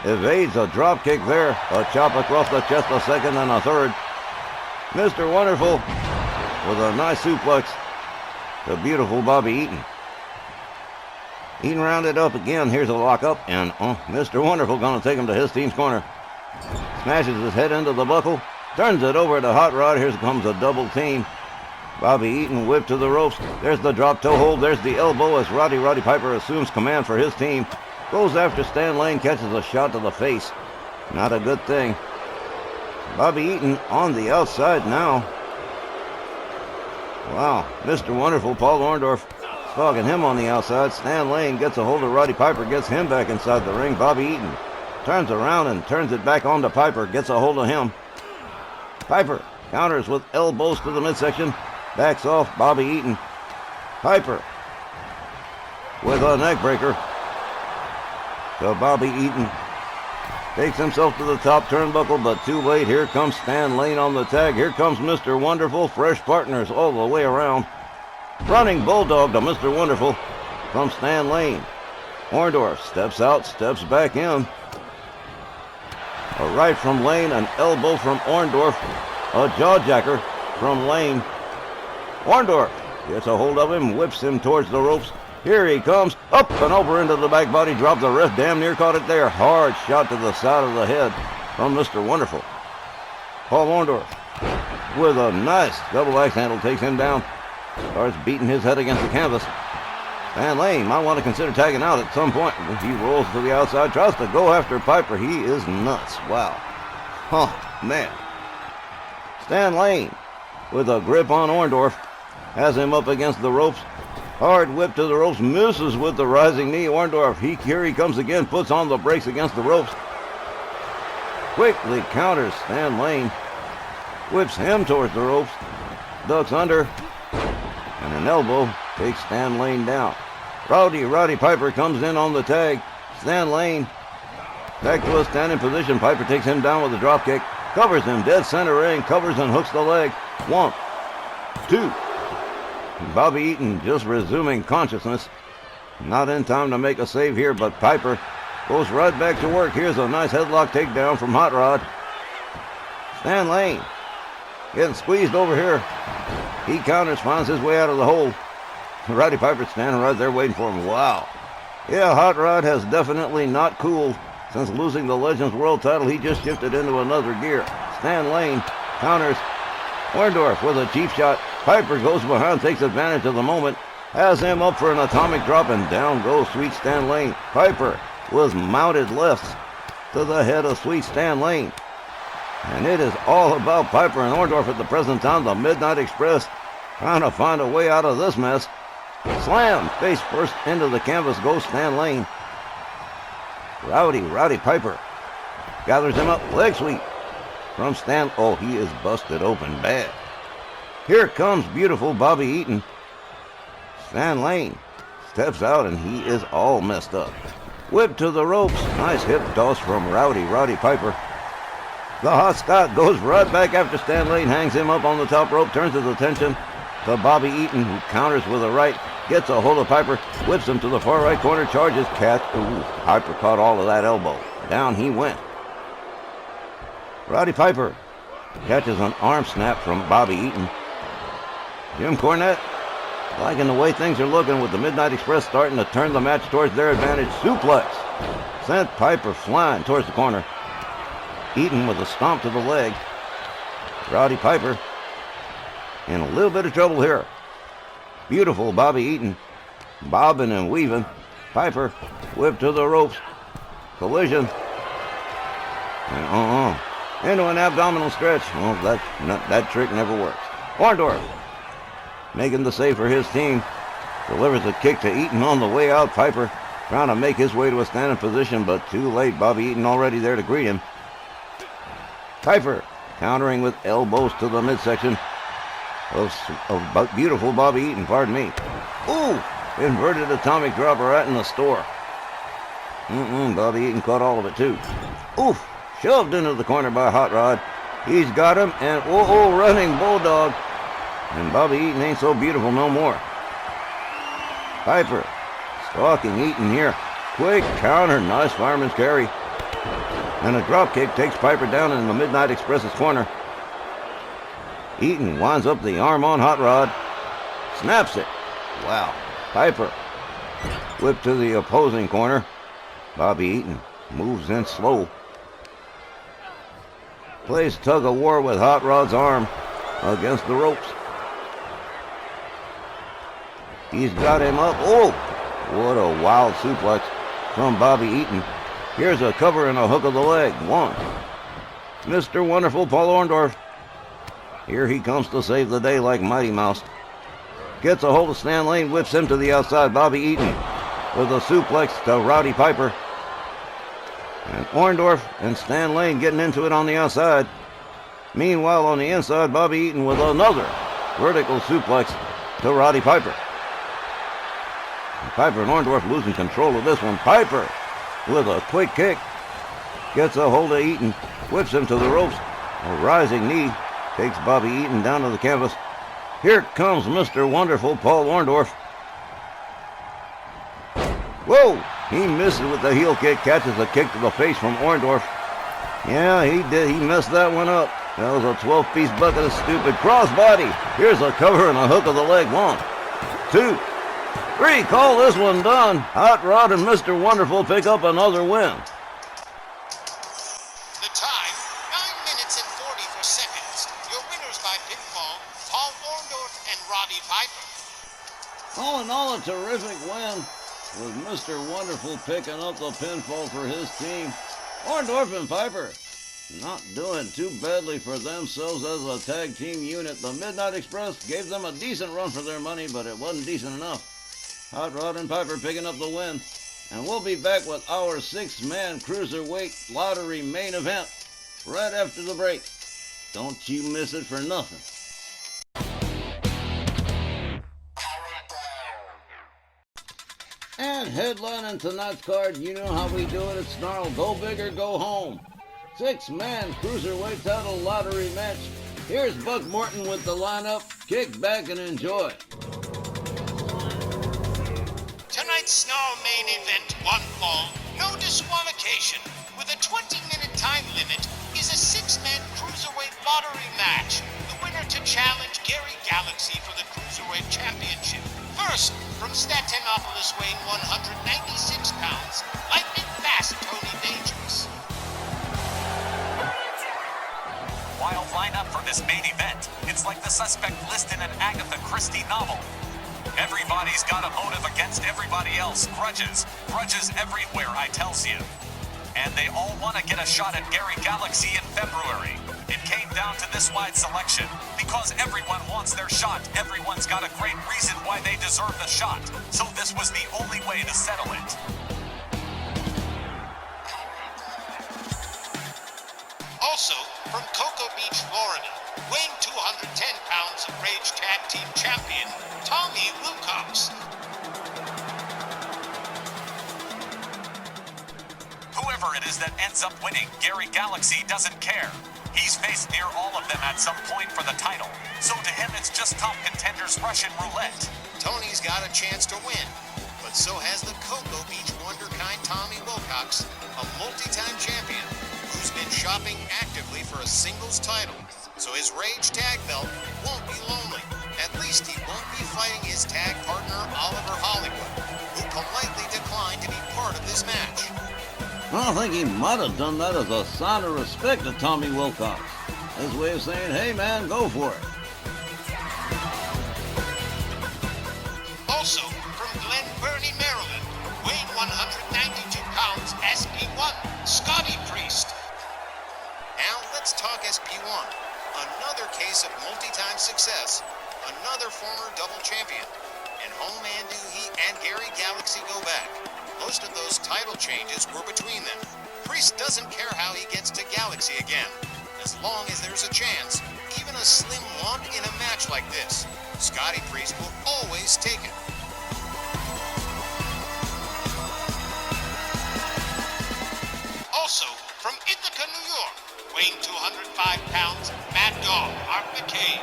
evades a drop kick there. A chop across the chest, a second and a third. Mr. Wonderful with a nice suplex to beautiful Bobby Eaton. Eaton rounded up again. Here's a lockup, and Mr. Wonderful going to take him to his team's corner. Smashes his head into the buckle, turns it over to Hot Rod. Here comes a double team. Bobby Eaton whipped to the ropes. There's the drop toe hold. There's the elbow as Roddy Piper assumes command for his team. Goes after Stan Lane, catches a shot to the face. Not a good thing. Bobby Eaton on the outside now. Wow, Mr. Wonderful Paul Orndorff stalking him on the outside. Stan Lane gets a hold of Roddy Piper, gets him back inside the ring. Bobby Eaton turns around and turns it back onto Piper, gets a hold of him. Piper counters with elbows to the midsection, backs off Bobby Eaton. Piper with a neck breaker to Bobby Eaton. Takes himself to the top turnbuckle, but too late. Here comes Stan Lane on the tag. Here comes Mr. Wonderful. Fresh partners all the way around. Running bulldog to Mr. Wonderful from Stan Lane. Orndorff steps out, steps back in. A right from Lane, an elbow from Orndorff, a jawjacker from Lane. Orndorff gets a hold of him, whips him towards the ropes. Here he comes, up and over into the back body drop. The ref damn near caught it there. Hard shot to the side of the head from Mr. Wonderful. Paul Orndorff with a nice double axe handle takes him down. Starts beating his head against the canvas. Stan Lane might want to consider tagging out at some point. He rolls to the outside, tries to go after Piper. He is nuts. Wow. Man. Stan Lane with a grip on Orndorff. Has him up against the ropes. Hard whip to the ropes. Misses with the rising knee. Orndorff, here he comes again. Puts on the brakes against the ropes. Quickly counters Stan Lane. Whips him towards the ropes. Ducks under. And an elbow takes Stan Lane down. Roddy Piper comes in on the tag. Stan Lane back to a standing position. Piper takes him down with a drop kick. Covers him dead center ring. Covers and hooks the leg. 1, 2. Bobby Eaton just resuming consciousness. Not in time to make a save here, but Piper goes right back to work. Here's a nice headlock takedown from Hot Rod. Stan Lane getting squeezed over here. He counters, finds his way out of the hole. Roddy Piper standing right there waiting for him. Wow. Yeah, Hot Rod has definitely not cooled since losing the Legends World title. He just shifted into another gear. Stan Lane counters. Orndorff with a cheap shot. Piper goes behind, takes advantage of the moment. Has him up for an atomic drop, and down goes Sweet Stan Lane. Piper was mounted lefts to the head of Sweet Stan Lane. And it is all about Piper and Orndorff at the present time. The Midnight Express trying to find a way out of this mess. Slam! Face first into the canvas goes Stan Lane. Roddy Piper gathers him up. Leg sweep from Stan. Oh, he is busted open bad. Here comes beautiful Bobby Eaton. Stan Lane steps out and he is all messed up. Whip to the ropes. Nice hip toss from Roddy Piper. The Hot Scott goes right back after Stan Lane, hangs him up on the top rope, turns his attention to Bobby Eaton, who counters with a right, gets a hold of Piper, whips him to the far right corner, charges, catch. Ooh, Piper caught all of that elbow. Down he went. Roddy Piper catches an arm snap from Bobby Eaton. Jim Cornette Liking the way things are looking with the Midnight Express starting to turn the match towards their advantage. Suplex sent Piper flying towards the corner. Eaton with a stomp to the leg. Roddy Piper in a little bit of trouble here. Beautiful Bobby Eaton bobbing and weaving. Piper whipped to the ropes. Collision. And into an abdominal stretch. Well, that trick never works. Orndorff making the save for his team. Delivers a kick to Eaton on the way out. Piper trying to make his way to a standing position, but too late. Bobby Eaton already there to greet him. Piper countering with elbows to the midsection of beautiful Bobby Eaton, pardon me. Ooh! Inverted atomic dropper right in the store. Bobby Eaton caught all of it too. Oof! Shoved into the corner by Hot Rod. He's got him, and running bulldog. And Bobby Eaton ain't so beautiful no more. Piper stalking Eaton here. Quick counter, nice fireman's carry. And a drop kick takes Piper down in the Midnight Express's corner. Eaton winds up the arm on Hot Rod. Snaps it. Wow. Piper whipped to the opposing corner. Bobby Eaton moves in slow. Plays tug of war with Hot Rod's arm against the ropes. He's got him up. Oh, what a wild suplex from Bobby Eaton. Here's a cover and a hook of the leg. One. Mr. Wonderful Paul Orndorff. Here he comes to save the day like Mighty Mouse. Gets a hold of Stan Lane, whips him to the outside. Bobby Eaton with a suplex to Roddy Piper. And Orndorff and Stan Lane getting into it on the outside. Meanwhile, on the inside, Bobby Eaton with another vertical suplex to Roddy Piper. And Piper and Orndorff losing control of this one. Piper with a quick kick gets a hold of Eaton, whips him to the ropes. A rising knee takes Bobby Eaton down to the canvas. Here comes Mr. Wonderful Paul Orndorff. Whoa! He misses with the heel kick, catches a kick to the face from Orndorff. Yeah, he did. He messed that one up. That was a 12-piece bucket of stupid crossbody. Here's a cover and a hook of the leg. 1, 2, 3. Call this one done. Hot Rod and Mr. Wonderful pick up another win. The time, 9 minutes and 44 seconds. Your winners by pinfall, Paul Orndorff and Roddy Piper. All in all, a terrific win, with Mr. Wonderful picking up the pinfall for his team. Orndorff and Piper not doing too badly for themselves as a tag team unit. The Midnight Express gave them a decent run for their money, but it wasn't decent enough. Hot Rod and Piper picking up the win. And we'll be back with our 6-man Cruiserweight Lottery main event right after the break. Don't you miss it for nothing. And headlining tonight's card, you know how we do it at Snarl. Go big or go home. 6-man Cruiserweight title lottery match. Here's Buck Morton with the lineup. Kick back and enjoy. Tonight's Snarl main event, one fall, no disqualification. With a 20-minute time limit, is a 6-man Cruiserweight lottery match. The winner to challenge Gary Galaxy for the Cruiserweight Championship. First, from Statinopolis weighing 196 pounds, lightning fast Tony Dangerous. Wild lineup for this main event. It's like the suspect list in an Agatha Christie novel. Everybody's got a motive against everybody else. Grudges everywhere, I tells you. And they all want to get a shot at Gary Galaxy in February. It came down to this wide selection because everyone wants their shot. Everyone's got a great reason why they deserve the shot. So this was the only way to settle it. Also, from Cocoa Beach, Florida, weighing 210 pounds of Rage Tag Team Champion, Tommy Wilcox. Whoever it is that ends up winning, Gary Galaxy doesn't care. He's faced near all of them at some point for the title, so to him it's just top contenders Russian roulette. Tony's got a chance to win, but so has the Cocoa Beach wonderkind Tommy Wilcox, a multi-time champion who's been shopping actively for a singles title. So his Rage Tag belt won't be lonely, At least he won't be fighting his tag partner Oliver Hollywood, who politely declined to be part of this match. I think he might have done that as a sign of respect to Tommy Wilcox. His way of saying, hey man, go for it. Also, from Glen Burnie, Maryland, weighing 192 pounds, SP1, Scotty Priest. Now let's talk SP1. Another case of multi-time success, another former double champion. And Home Andu Heat and Gary Galaxy go back. Most of those title changes were between them. Priest doesn't care how he gets to Galaxy again. As long as there's a chance, even a slim one in a match like this, Scotty Priest will always take it. Also, from Ithaca, New York, weighing 205 pounds, Mad Dog Mark McCabe.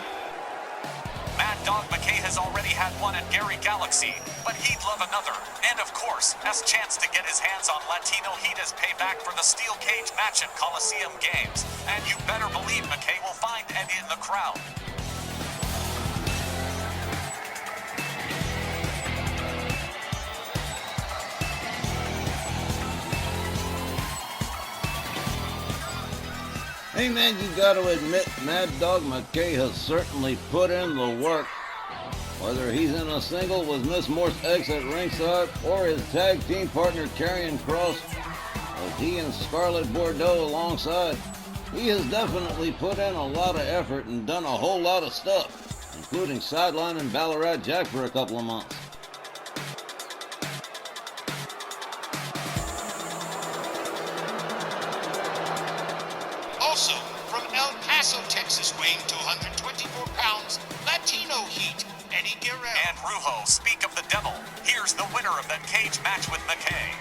Mad Dog McKay has already had one at Gary Galaxy, but he'd love another. And of course, has chance to get his hands on Latino Heat as payback for the steel cage match at Coliseum Games. And you better believe McKay will find Eddie in the crowd. Hey man, you gotta admit, Mad Dog McKay has certainly put in the work. Whether he's in a single with Miss Morse X at ringside or his tag team partner Karrion Kross, with he and Scarlett Bordeaux alongside, he has definitely put in a lot of effort and done a whole lot of stuff, including sidelining Ballarat Jack for a couple of months. Also, from El Paso, Texas, weighing 224 pounds, Latino Heat, Eddie Guerrero. And Rujo, speak of the devil. Here's the winner of that cage match with McKay.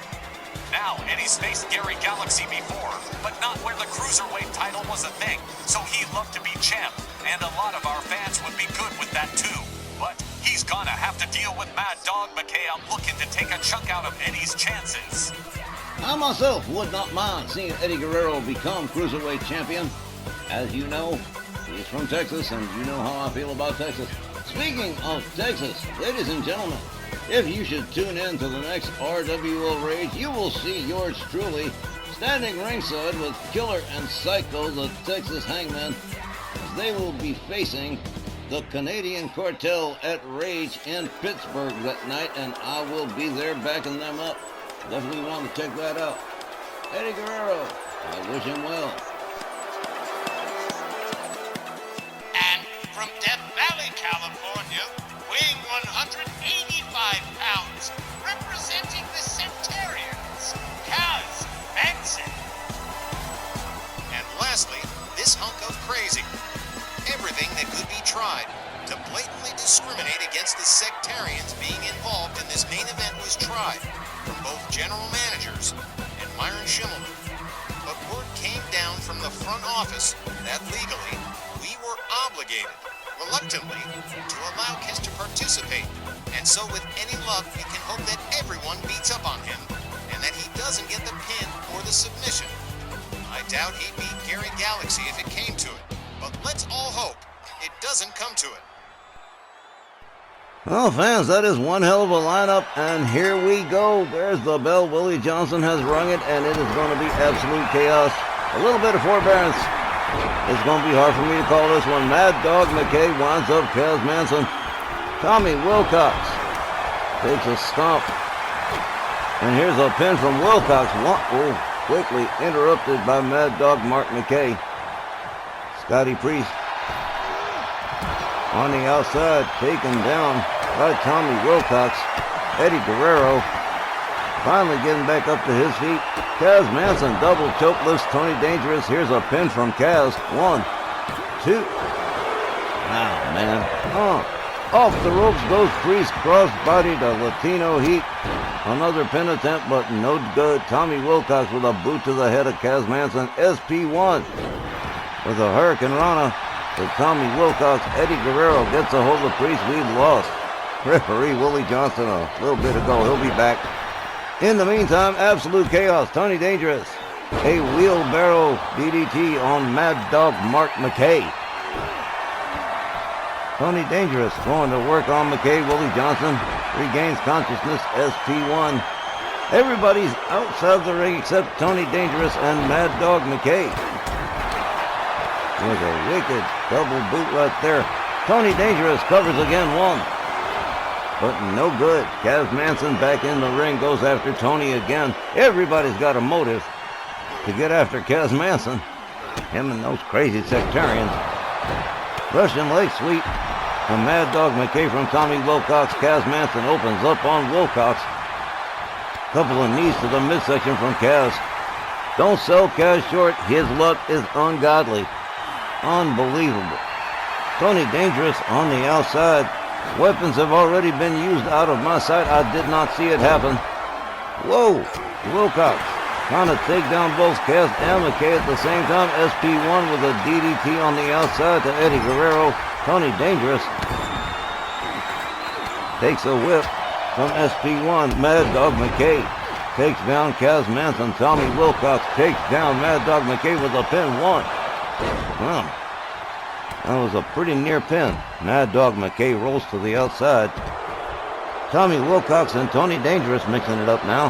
Now, Eddie's faced Gary Galaxy before, but not where the Cruiserweight title was a thing, so he'd love to be champ, and a lot of our fans would be good with that too. But he's gonna have to deal with Mad Dog McKay. I'm looking to take a chunk out of Eddie's chances. I myself would not mind seeing Eddie Guerrero become Cruiserweight Champion. As you know, he's from Texas, and you know how I feel about Texas. Speaking of Texas, ladies and gentlemen, if you should tune in to the next RWO Rage, you will see yours truly standing ringside with Killer and Psycho, the Texas Hangman, as they will be facing the Canadian Cartel at Rage in Pittsburgh that night, and I will be there backing them up. Definitely want to check that out. Eddie Guerrero, I wish him well. And from Death Valley, California, weighing 185 pounds, representing the Centurions, Kaz Manson. And lastly, this hunk of crazy. Everything that could be tried to blatantly discriminate against the sectarians being involved in this main event was tried from both general managers and Myron Schimmelman. But word came down from the front office that legally we were obligated, reluctantly, to allow Kiss to participate. And so with any luck, we can hope that everyone beats up on him and that he doesn't get the pin or the submission. I doubt he'd beat Gary Galaxy if it came to it, but let's all hope it doesn't come to it. Well, fans, that is one hell of a lineup, and here we go. There's the bell. Willie Johnson has rung it, and it is going to be absolute chaos. A little bit of forbearance. It's going to be hard for me to call this one. Mad Dog McKay winds up Kaz Manson. Tommy Wilcox takes a stomp. And here's a pin from Wilcox. Quickly interrupted by Mad Dog Mark McKay. Scotty Priest on the outside, taken down by Tommy Wilcox. Eddie Guerrero finally getting back up to his feet. Kaz Manson double choke lifts Tony Dangerous. Here's a pin from Kaz. 1, 2. Wow, man. Off the ropes goes Priest, crossbody to Latino Heat. Another pin attempt, but no good. Tommy Wilcox with a boot to the head of Kaz Manson. SP1 with a Hurricane Rana to Tommy Wilcox. Eddie Guerrero gets a hold of Priest. We've lost referee Willie Johnson a little bit ago. He'll be back. In the meantime, absolute chaos. Tony Dangerous, a wheelbarrow DDT on Mad Dog Mark McKay. Tony Dangerous going to work on McKay. Willie Johnson regains consciousness. SP1. Everybody's outside the ring except Tony Dangerous and Mad Dog McKay. With a wicked double boot right there. Tony Dangerous covers again, one. But no good. Kaz Manson back in the ring, goes after Tony again. Everybody's got a motive to get after Kaz Manson. Him and those crazy sectarians. Russian leg sweep from Mad Dog McKay from Tommy Wilcox. Kaz Manson opens up on Wilcox. Couple of knees to the midsection from Kaz. Don't sell Kaz short. His luck is ungodly. Unbelievable. Tony Dangerous on the outside. Weapons have already been used out of my sight. I did not see it happen. Whoa! Wilcox trying to take down both Kaz and McKay at the same time. SP1 with a DDT on the outside to Eddie Guerrero. Tony Dangerous takes a whip from SP1. Mad Dog McKay takes down Kaz Manson. Tommy Wilcox takes down Mad Dog McKay with a pin. One. Wow. That was a pretty near pin. Mad Dog McKay rolls to the outside. Tommy Wilcox and Tony Dangerous mixing it up now.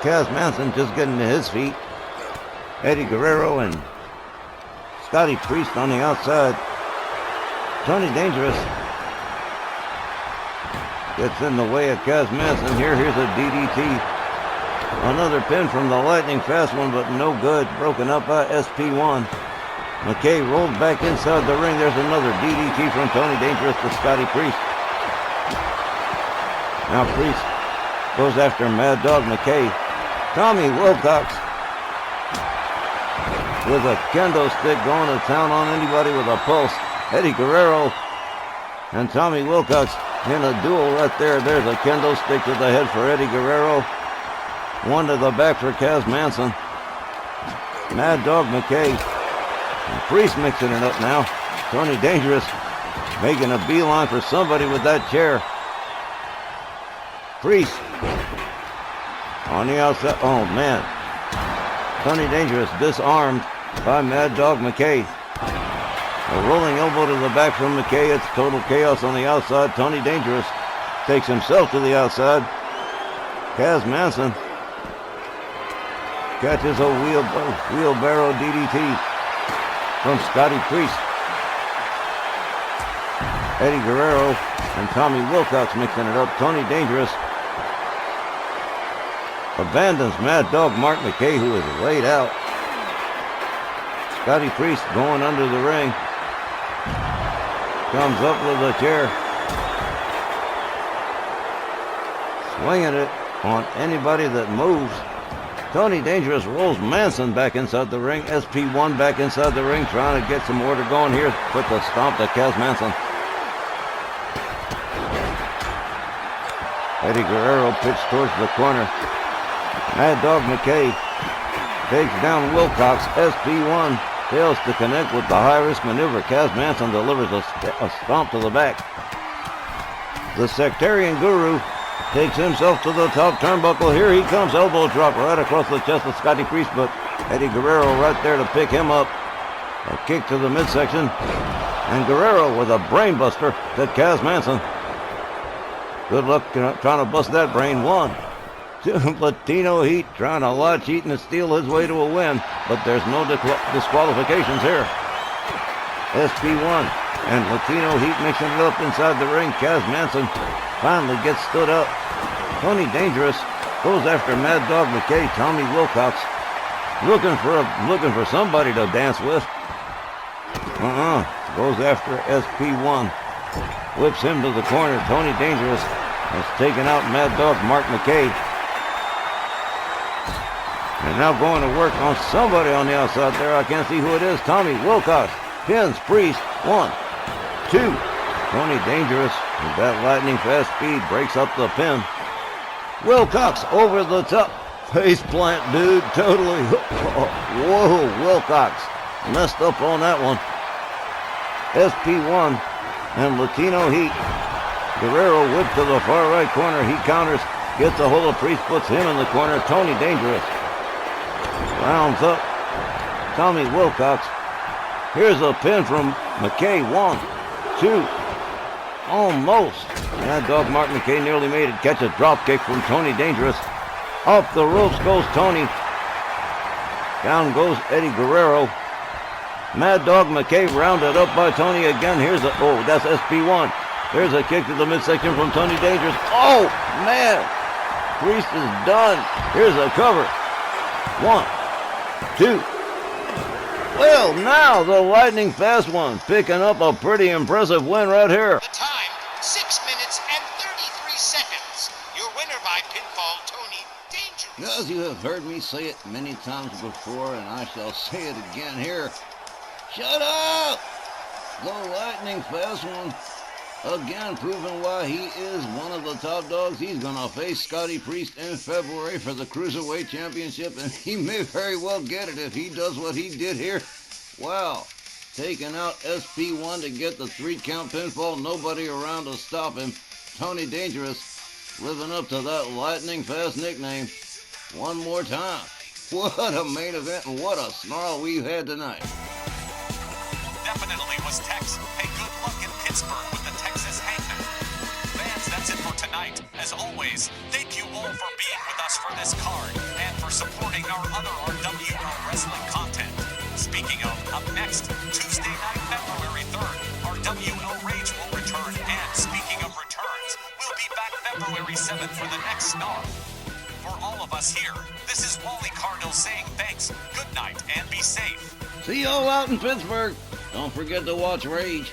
Kaz Manson just getting to his feet. Eddie Guerrero and Scotty Priest on the outside. Tony Dangerous gets in the way of Kaz Manson here. Here's a DDT. Another pin from the lightning fast one, but no good. Broken up by SP1. McKay rolled back inside the ring. There's another DDT from Tony Dangerous to Scotty Priest. Now Priest goes after Mad Dog McKay. Tommy Wilcox with a kendo stick going to town on anybody with a pulse. Eddie Guerrero and Tommy Wilcox in a duel right there. There's a kendo stick to the head for Eddie Guerrero. One to the back for Kaz Manson. Mad Dog McKay. And Priest mixing it up now. Tony Dangerous making a beeline for somebody with that chair. Priest on the outside. Oh, man. Tony Dangerous disarmed by Mad Dog McKay. A rolling elbow to the back from McKay. It's total chaos on the outside. Tony Dangerous takes himself to the outside. Kaz Manson catches a wheelbarrow DDT from Scotty Priest. Eddie Guerrero and Tommy Wilcox mixing it up. Tony Dangerous abandons Mad Dog Mark McKay, who is laid out. Scotty Priest going under the ring. Comes up with a chair. Swinging it on anybody that moves. Tony Dangerous rolls Manson back inside the ring. SP1 back inside the ring, trying to get some order going here. Quick a stomp to Kaz Manson. Eddie Guerrero pitched towards the corner. Mad Dog McKay takes down Wilcox. SP1 fails to connect with the high-risk maneuver. Kaz Manson delivers a stomp to the back. The Sectarian Guru takes himself to the top turnbuckle. Here he comes. Elbow drop right across the chest of Scotty Priest, but Eddie Guerrero right there to pick him up. A kick to the midsection. And Guerrero with a brainbuster to Kaz Manson. Good luck trying to bust that brain. 1, 2, Latino Heat trying to lie, cheat, and steal his way to a win, but there's no disqualifications here. SP1 and Latino Heat mixing it up inside the ring. Kaz Manson finally gets stood up. Tony Dangerous goes after Mad Dog McKay. Tommy Wilcox looking for somebody to dance with. Goes after SP1. Whips him to the corner. Tony Dangerous has taken out Mad Dog Mark McKay. And now going to work on somebody on the outside there. I can't see who it is. Tommy Wilcox pins Priest. 1, 2. Tony Dangerous with that lightning fast speed breaks up the pin. Wilcox over the top. Face plant, dude. Totally. Whoa, Wilcox messed up on that one. SP1 and Latino Heat. Guerrero whipped to the far right corner. He counters, gets a hold of Priest, puts him in the corner. Tony Dangerous rounds up Tommy Wilcox. Here's a pin from McKay. 1, 2. Almost. Mad Dog Mark McKay nearly made it. Catch a drop kick from Tony Dangerous. Off the ropes goes Tony. Down goes Eddie Guerrero. Mad Dog McKay rounded up by Tony again. That's SB1. There's a kick to the midsection from Tony Dangerous. Oh, man. Priest is done. Here's a cover. 1, 2. Well, now the lightning fast one picking up a pretty impressive win right here. The time, 6 minutes and 33 seconds. Your winner by pinfall, Tony Dangerous. As you have heard me say it many times before, and I shall say it again here. Shut up! The lightning fast one. Again, proving why he is one of the top dogs. He's going to face Scotty Priest in February for the Cruiserweight Championship, and he may very well get it if he does what he did here. Wow. Taking out SP1 to get the 3-count pinfall. Nobody around to stop him. Tony Dangerous living up to that lightning fast nickname. One more time. What a main event and what a snarl we've had tonight. Definitely was Tex. Hey, good luck in Pittsburgh with the Texas Hangman. Fans, that's it for tonight. As always, thank you all for being with us for this card and for supporting our other RWL wrestling content. Speaking of, up next, Tuesday night, February 3rd, our WL Rage will return. And speaking of returns, we'll be back February 7th for the next Snarl. For all of us here, this is Wally Cardinal saying thanks, good night, and be safe. See y'all out in Pittsburgh. Don't forget to watch Rage.